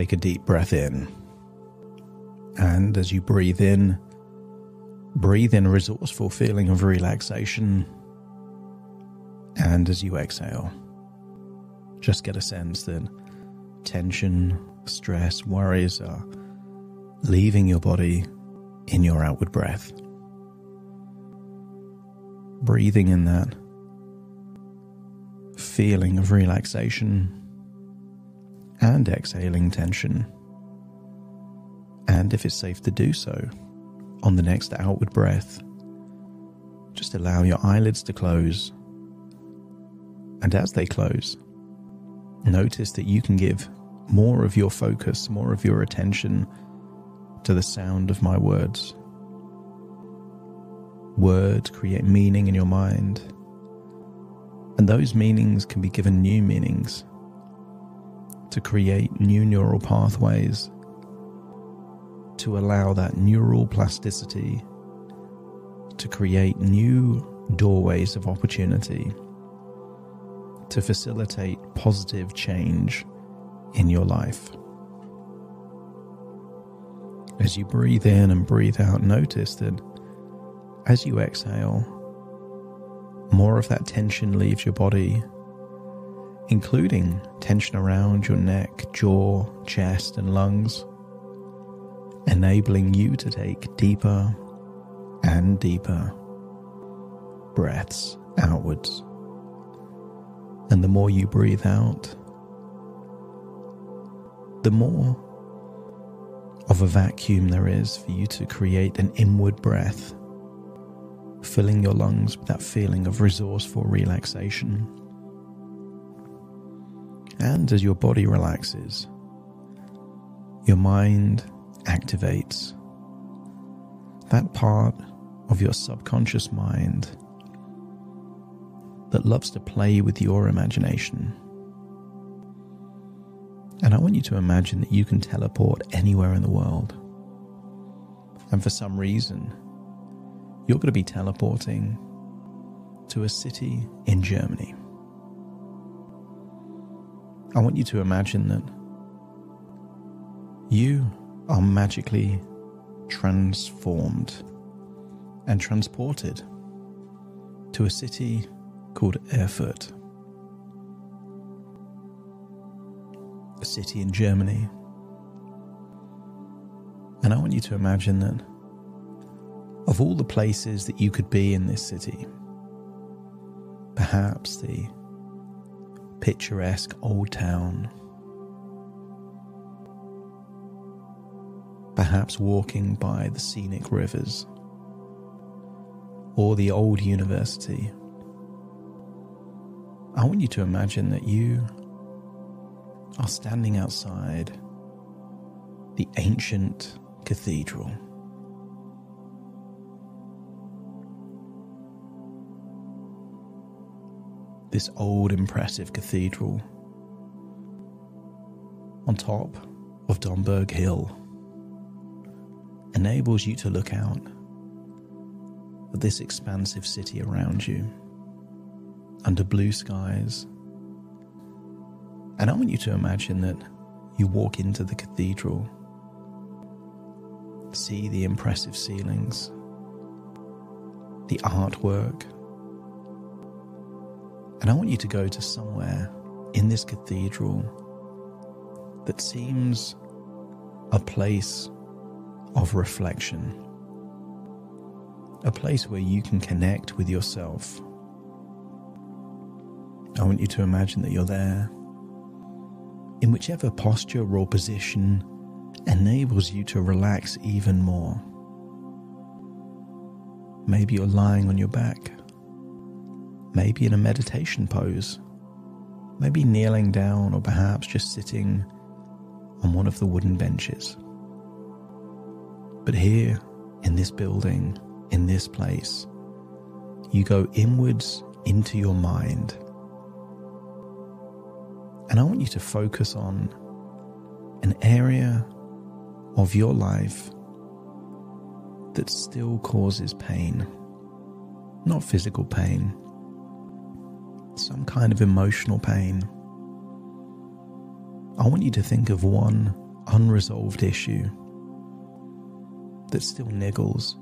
take a deep breath in. And as you breathe in a resourceful feeling of relaxation. And as you exhale, just get a sense that tension, stress, worries are leaving your body in your outward breath. Breathing in that feeling of relaxation and exhaling tension. And if it's safe to do so, on the next outward breath, just allow your eyelids to close. And as they close, notice that you can give more of your focus, more of your attention to the sound of my words. Words create meaning in your mind, and those meanings can be given new meanings to create new neural pathways, to allow that neural plasticity to create new doorways of opportunity, to facilitate positive change in your life. As you breathe in and breathe out, notice that as you exhale, more of that tension leaves your body, including tension around your neck, jaw, chest, and lungs, enabling you to take deeper and deeper breaths outwards. And the more you breathe out, the more of a vacuum there is for you to create an inward breath, filling your lungs with that feeling of resourceful relaxation. And as your body relaxes, your mind activates that part of your subconscious mind that loves to play with your imagination. And I want you to imagine that you can teleport anywhere in the world. And for some reason, you're going to be teleporting to a city in Germany. I want you to imagine that you are magically transformed and transported to a city called Erfurt, a city in Germany. And I want you to imagine that of all the places that you could be in this city, perhaps the picturesque old town, perhaps walking by the scenic rivers, or the old university. I want you to imagine that you are standing outside the ancient cathedral. This old, impressive cathedral on top of Domburg Hill enables you to look out at this expansive city around you under blue skies. And I want you to imagine that you walk into the cathedral, see the impressive ceilings, the artwork, and I want you to go to somewhere in this cathedral that seems a place of reflection, a place where you can connect with yourself. I want you to imagine that you're there in whichever posture or position enables you to relax even more. Maybe you're lying on your back, maybe in a meditation pose, maybe kneeling down, or perhaps just sitting on one of the wooden benches. But here, in this building, in this place, you go inwards into your mind. And I want you to focus on an area of your life that still causes pain. Not physical pain, some kind of emotional pain. I want you to think of one unresolved issue that still niggles,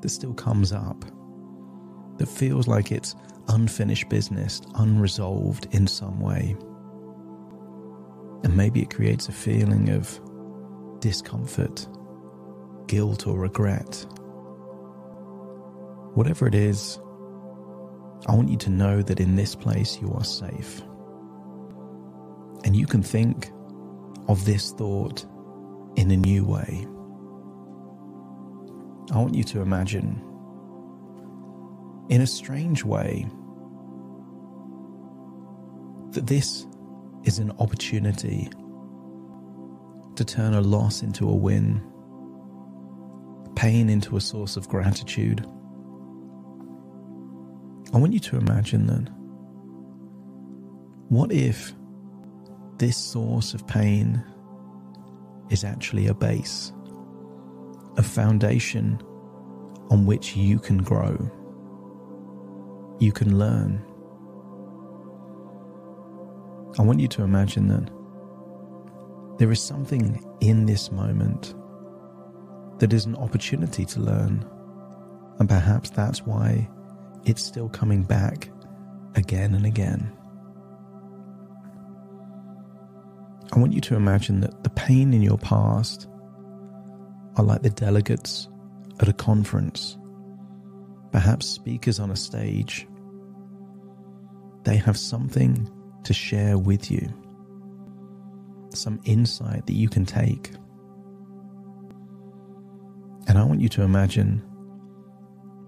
that still comes up, that feels like it's unfinished business, unresolved in some way. And maybe it creates a feeling of discomfort, guilt, or regret. Whatever it is, I want you to know that in this place you are safe. And you can think of this thought in a new way. I want you to imagine, in a strange way, that this is an opportunity to turn a loss into a win, pain into a source of gratitude. I want you to imagine that. What if this source of pain is actually a base, a foundation on which you can grow, you can learn? I want you to imagine that there is something in this moment that is an opportunity to learn, and perhaps that's why it's still coming back again and again. I want you to imagine that the pain in your past are like the delegates at a conference, perhaps speakers on a stage. They have something to share with you, some insight that you can take. And I want you to imagine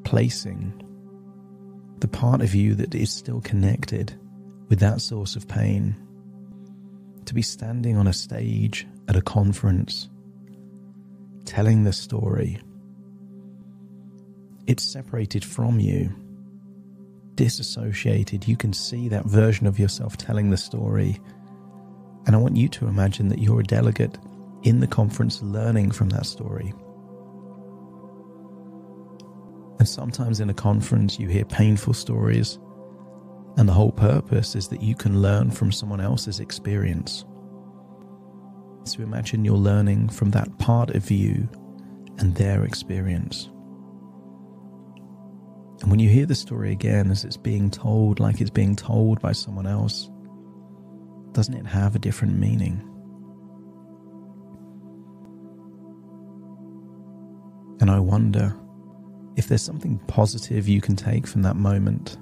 placing the part of you that is still connected with that source of pain to be standing on a stage at a conference, telling the story. It's separated from you, disassociated. You can see that version of yourself telling the story. And I want you to imagine that you're a delegate in the conference learning from that story. And sometimes in a conference you hear painful stories, and the whole purpose is that you can learn from someone else's experience. So imagine you're learning from that part of you and their experience. And when you hear the story again as it's being told like it's being told by someone else, doesn't it have a different meaning? And I wonder if there's something positive you can take from that moment,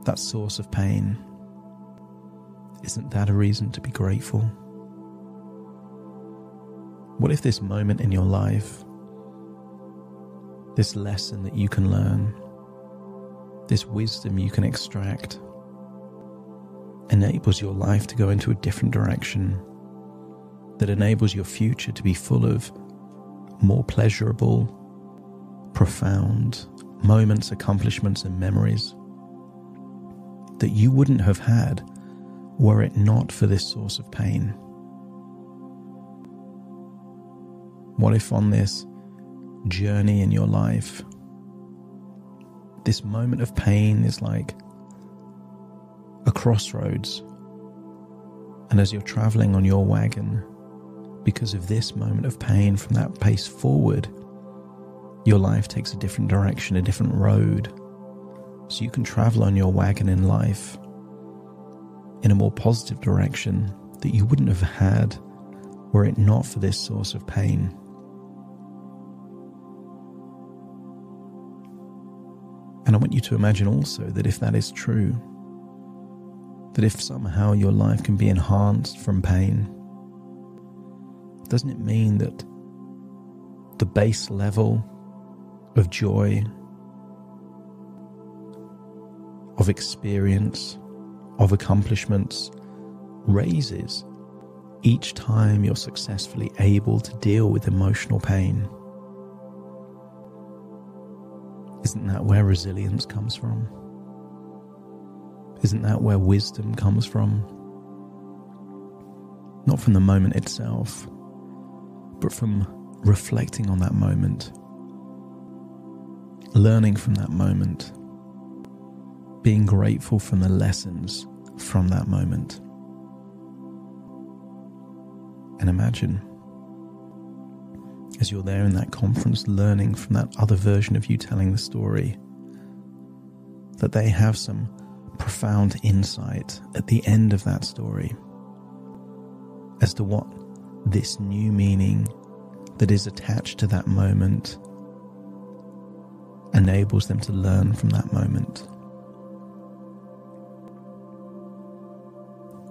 that source of pain. Isn't that a reason to be grateful? What if this moment in your life, this lesson that you can learn, this wisdom you can extract, enables your life to go into a different direction, that enables your future to be full of more pleasurable, profound moments, accomplishments, and memories that you wouldn't have had were it not for this source of pain? What if on this journey in your life, this moment of pain is like a crossroads, and as you're traveling on your wagon, because of this moment of pain, from that pace forward, your life takes a different direction, a different road. So you can travel on your wagon in life in a more positive direction that you wouldn't have had were it not for this source of pain. And I want you to imagine also that if that is true, that if somehow your life can be enhanced from pain, doesn't it mean that the base level of joy, of experience, of accomplishments raises each time you're successfully able to deal with emotional pain? Isn't that where resilience comes from? Isn't that where wisdom comes from? Not from the moment itself, but from reflecting on that moment, learning from that moment, being grateful for the lessons from that moment. And imagine, as you're there in that conference learning from that other version of you telling the story, that they have some profound insight at the end of that story as to what this new meaning that is attached to that moment enables them to learn from that moment.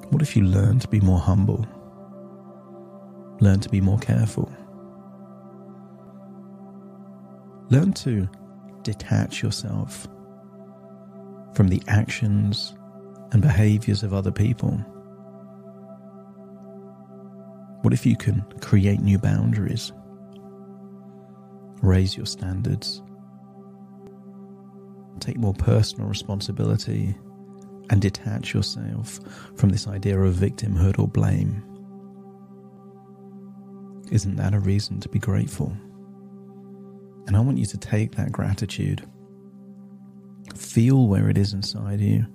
What if you learn to be more humble? Learn to be more careful. Learn to detach yourself from the actions and behaviors of other people. What if you can create new boundaries, raise your standards, take more personal responsibility, and detach yourself from this idea of victimhood or blame? Isn't that a reason to be grateful? And I want you to take that gratitude, feel where it is inside you,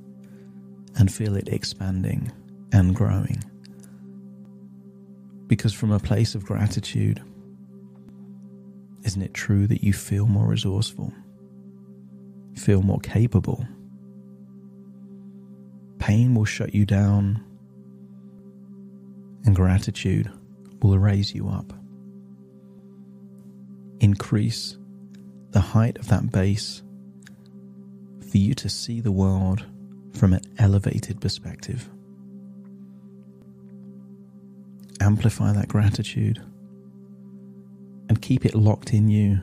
and feel it expanding and growing. Because from a place of gratitude, isn't it true that you feel more resourceful, feel more capable? Pain will shut you down, and gratitude will raise you up. Increase the height of that base for you to see the world from an elevated perspective. Amplify that gratitude and keep it locked in you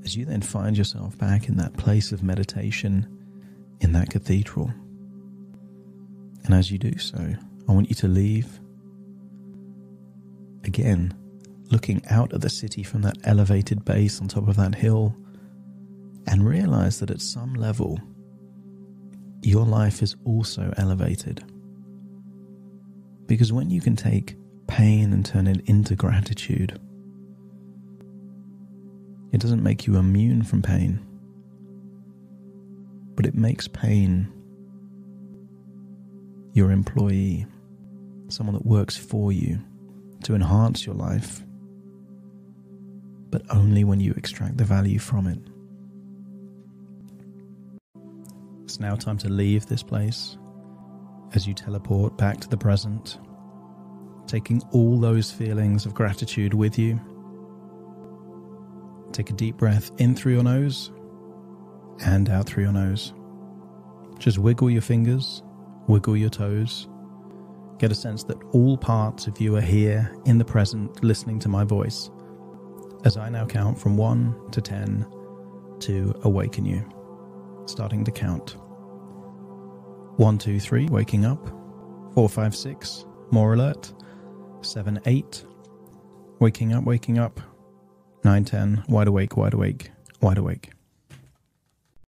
as you then find yourself back in that place of meditation in that cathedral. And as you do so, I want you to leave again, looking out at the city from that elevated base on top of that hill, and realize that at some level, your life is also elevated. Because when you can take pain and turn it into gratitude, it doesn't make you immune from pain, but it makes pain your employee, someone that works for you to enhance your life, but only when you extract the value from it. It's now time to leave this place as you teleport back to the present, taking all those feelings of gratitude with you. Take a deep breath in through your nose and out through your nose. Just wiggle your fingers, wiggle your toes. Get a sense that all parts of you are here in the present, listening to my voice, as I now count from 1 to 10 to awaken you. Starting to count. 1, 2, 3, waking up. 4, 5, 6, more alert. 7, 8, waking up. 9, 10, wide awake, wide awake, wide awake.